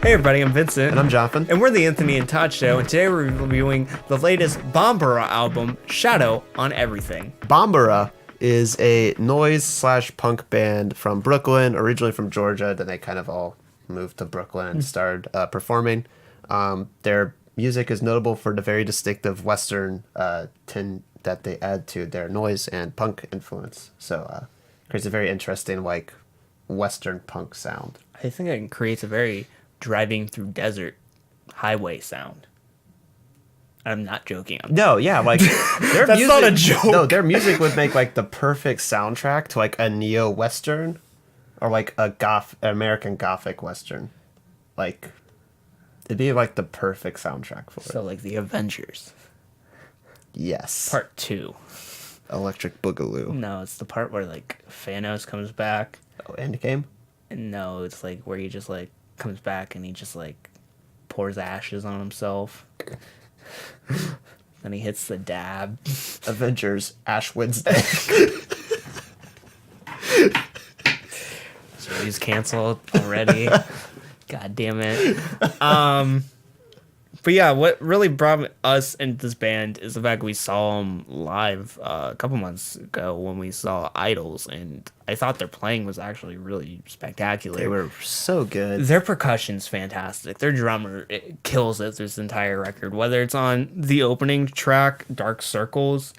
Hey everybody, I'm Vincent. And I'm Jonathan. And we're the Anthony and Todd Show, and today we're reviewing the latest BAMBARA album, Shadow on Everything. BAMBARA is a noise/punk band from Brooklyn, originally from Georgia. Then they kind of all moved to Brooklyn and started performing. Their music is notable for the very distinctive Western tint that they add to their noise and punk influence. So creates a very interesting, like, Western punk sound. I think it creates a very driving through desert highway sound. I'm not joking. No, yeah, like their That's music, not a joke. No, their music would make like the perfect soundtrack to like a neo-western or like a American Gothic western. Like it'd be like the perfect soundtrack for it. So like the Avengers. Yes. Part 2. Electric Boogaloo. No, it's the part where like Thanos comes back. Oh, Endgame? And no, it's like where he just like comes back and he just like pours ashes on himself. Then he hits the dab. Avengers Ash Wednesday. So he's canceled already. God damn it. But yeah, what really brought us into this band is the fact we saw them live a couple months ago when we saw Idols, and I thought their playing was actually really spectacular. They were so good. Their percussion's fantastic. Their drummer kills it through this entire record, whether it's on the opening track, Dark Circles,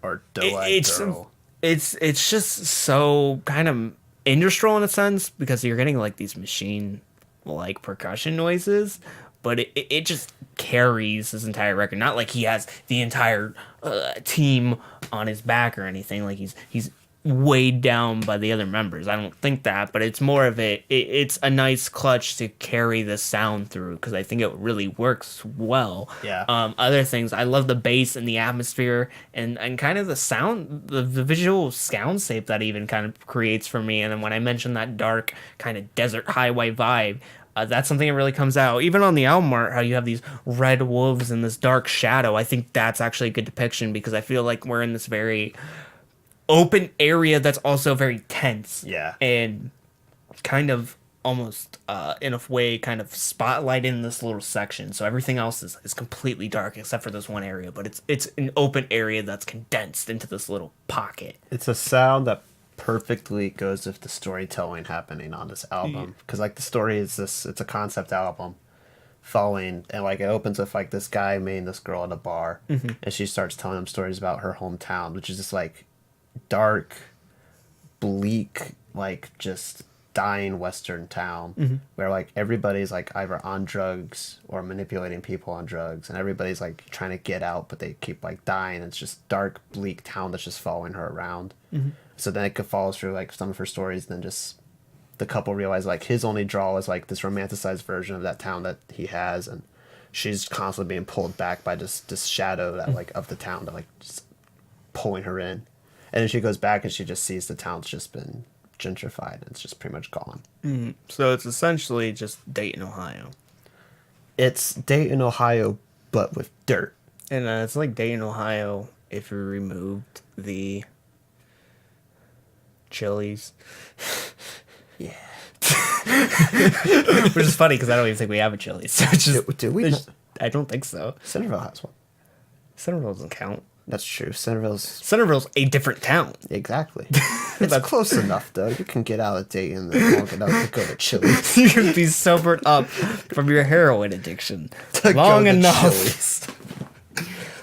Or Doe-Eyed Girl. It's just so kind of industrial in a sense because you're getting like these machine like percussion noises, but it just carries this entire record. Not like he has the entire team on his back or anything. Like he's weighed down by the other members. I don't think that, but it's more of it's a nice clutch to carry the sound through because I think it really works well. Yeah. Other things, I love the bass and the atmosphere and kind of the sound, the visual soundscape that even kind of creates for me. And then when I mentioned that dark kind of desert highway vibe, that's something that really comes out. Even on the album art, how you have these red wolves and this dark shadow, I think that's actually a good depiction because I feel like we're in this very open area that's also very tense. Yeah. And kind of almost, in a way, kind of spotlight in this little section. So everything else is completely dark except for this one area. But it's an open area that's condensed into this little pocket. It's a sound that perfectly goes with the storytelling happening on this album because like the story is it's a concept album following, and like it opens with like this guy meeting this girl at a bar, and she starts telling him stories about her hometown, which is just like dark, bleak, like just dying western town where like everybody's like either on drugs or manipulating people on drugs, and everybody's like trying to get out but they keep like dying. It's just dark, bleak town that's just following her around. So then it could follow through like some of her stories, and then just the couple realize like his only draw is like this romanticized version of that town that he has, and she's constantly being pulled back by just this shadow that like of the town that like just pulling her in. And then she goes back and she just sees the town's just been gentrified. It's just pretty much gone. So it's essentially just Dayton, Ohio. It's Dayton, Ohio, but with dirt. And it's like Dayton, Ohio if you removed the Chili's. Yeah. Which is funny because I don't even think we have a Chili's. So it's just, Do we? I don't think so. Centerville has one. Centerville doesn't count. That's true. Centerville's a different town. exactly. It's close enough though. You can get out of Dayton and long enough to go to Chili's. You can be sobered up from your heroin addiction To long go to enough. Chili's.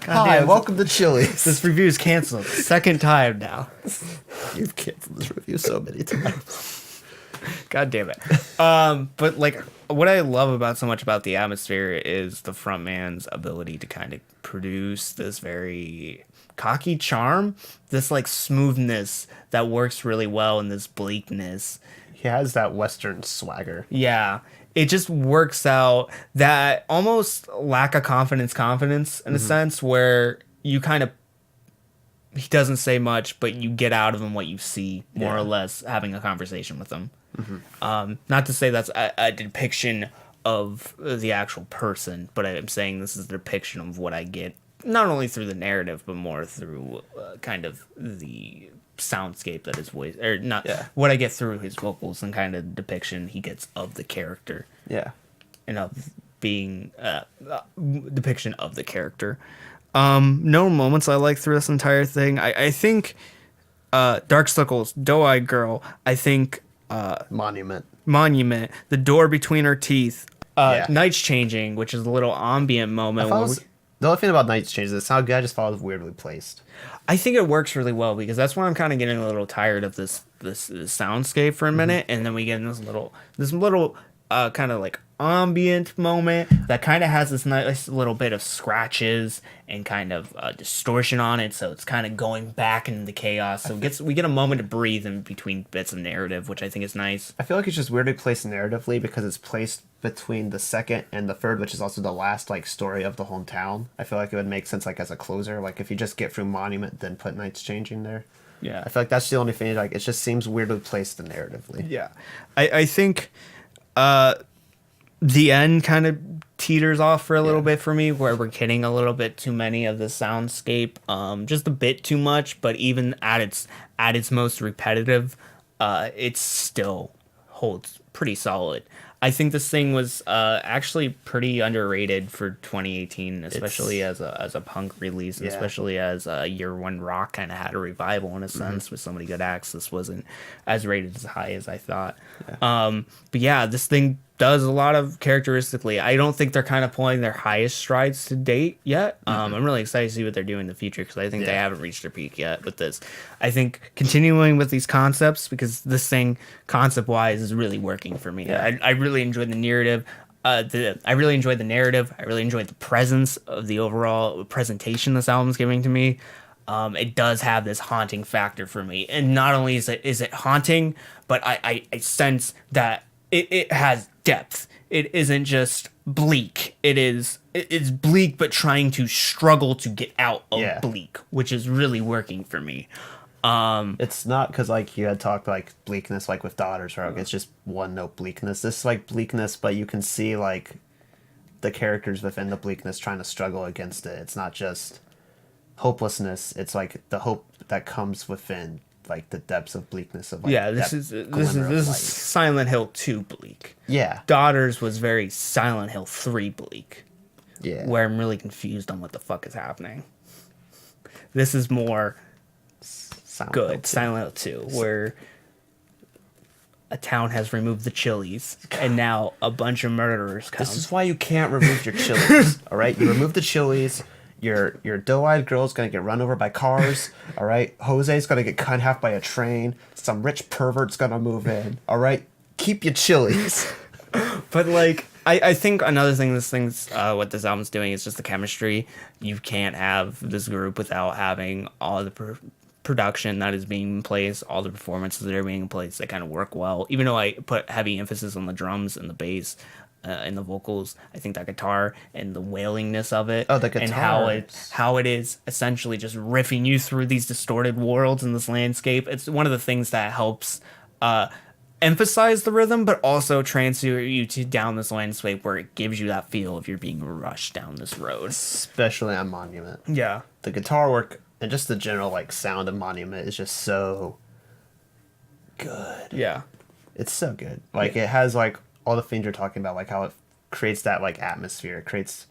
God Hi, damn, welcome to Chili's. this review is canceled. Second time now. You've canceled this review so many times. God damn it. But like what I love about so much about the atmosphere is the frontman's ability to kind of produce this very cocky charm, this like smoothness that works really well in this bleakness. He has that Western swagger. Yeah. It just works out, that almost lack of confidence in a sense where you kind of, he doesn't say much, but you get out of him what you see, more or less, having a conversation with him. Not to say that's a depiction of the actual person, but I'm saying this is a depiction of what I get, not only through the narrative, but more through kind of the soundscape that his voice, or not, what I get through his vocals and kind of depiction he gets of the character. Yeah. and of being depiction of the character. No moments I like through this entire thing. I think Darkstalkers, Doe-Eyed Girl. I think Monument. Monument, the door between her teeth. Yeah. Night's changing, which is a little ambient moment. The only thing about Night's Change is it sounded good. I just thought it was weirdly placed. I think it works really well because that's when I'm kind of getting a little tired of this soundscape for a minute, and then we get in this little kind of like ambient moment that kind of has this nice little bit of scratches and kind of distortion on it, so it's kind of going back into the chaos. So we get a moment to breathe in between bits of narrative, which I think is nice. I feel like it's just weirdly placed narratively because it's placed between the second and the third, which is also the last like story of the hometown. I feel like it would make sense like as a closer, like if you just get through Monument, then put Night's Changing there. Yeah, I feel like that's the only thing. Like it just seems weirdly placed narratively. Yeah, I think the end kind of teeters off for a little bit for me, where we're getting a little bit too many of the soundscape, just a bit too much. But even at its most repetitive, it still holds pretty solid. I think this thing was actually pretty underrated for 2018, especially as a punk release, and especially as Year One Rock kind of had a revival in a sense with so many good acts. This wasn't as rated as high as I thought. Yeah. But yeah, this thing does a lot of characteristically. I don't think they're kind of pulling their highest strides to date yet. I'm really excited to see what they're doing in the future because I think they haven't reached their peak yet with this. I think continuing with these concepts, because this thing concept-wise is really working for me. Yeah. I really enjoyed the narrative. I really enjoyed the narrative. I really enjoyed the presence of the overall presentation this album's giving to me. It does have this haunting factor for me. And not only is it haunting, but I sense that it has depth. It isn't just bleak. It's bleak, but trying to struggle to get out of bleak, which is really working for me. It's not because like you had talked like bleakness like with Daughters, right? It's just one note bleakness. This is like bleakness, but you can see like the characters within the bleakness trying to struggle against it. It's not just hopelessness. It's like the hope that comes within like the depths of bleakness of like this is Silent Hill 2 bleak. Yeah. Daughters was very Silent Hill 3 bleak. Yeah. Where I'm really confused on what the fuck is happening. This is more Silent Hill 2, where a town has removed the chilies and now a bunch of murderers come. This is why you can't remove your chilies. All right? You remove the chilies. Your doe-eyed girl's gonna get run over by cars, all right? Jose's gonna get cut in half by a train. Some rich pervert's gonna move in, all right? Keep your chilies. But, like, I think another thing what this album's doing is just the chemistry. You can't have this group without having all the production that is being in place, all the performances that are being in place that kind of work well. Even though I put heavy emphasis on the drums and the bass, and the vocals, I think that guitar and the wailingness of it, the guitar, and how it is essentially just riffing you through these distorted worlds in this landscape. It's one of the things that helps emphasize the rhythm, but also transfer you down this landscape where it gives you that feel of you're being rushed down this road. Especially on Monument. Yeah, the guitar work and just the general like sound of Monument is just so good. Yeah, it's so good. Like it has like all the things you're talking about, like how it creates that like atmosphere, it creates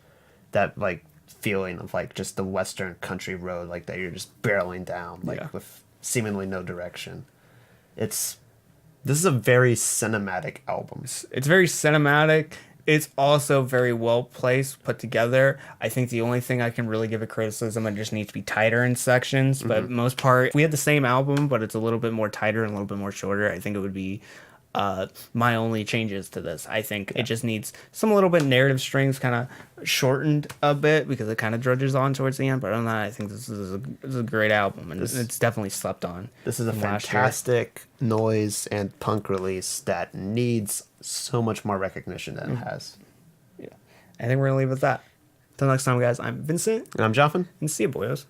that like feeling of like just the western country road, like that you're just barreling down, like with seemingly no direction. This is a very cinematic album. It's very cinematic. It's also very well placed, put together. I think the only thing I can really give a criticism, it just needs to be tighter in sections. But most part, if we had the same album, but it's a little bit more tighter and a little bit more shorter, I think it would be my only changes to this. I think it just needs some little bit narrative strings kind of shortened a bit because it kind of drudges on towards the end. But other than that, I think this is a great album, and it's definitely slept on. This is a fantastic noise and punk release that needs so much more recognition than it has. Yeah, I think we're gonna leave it at that. Until next time, guys. I'm Vincent, and I'm Jonathan, and see you, boyos.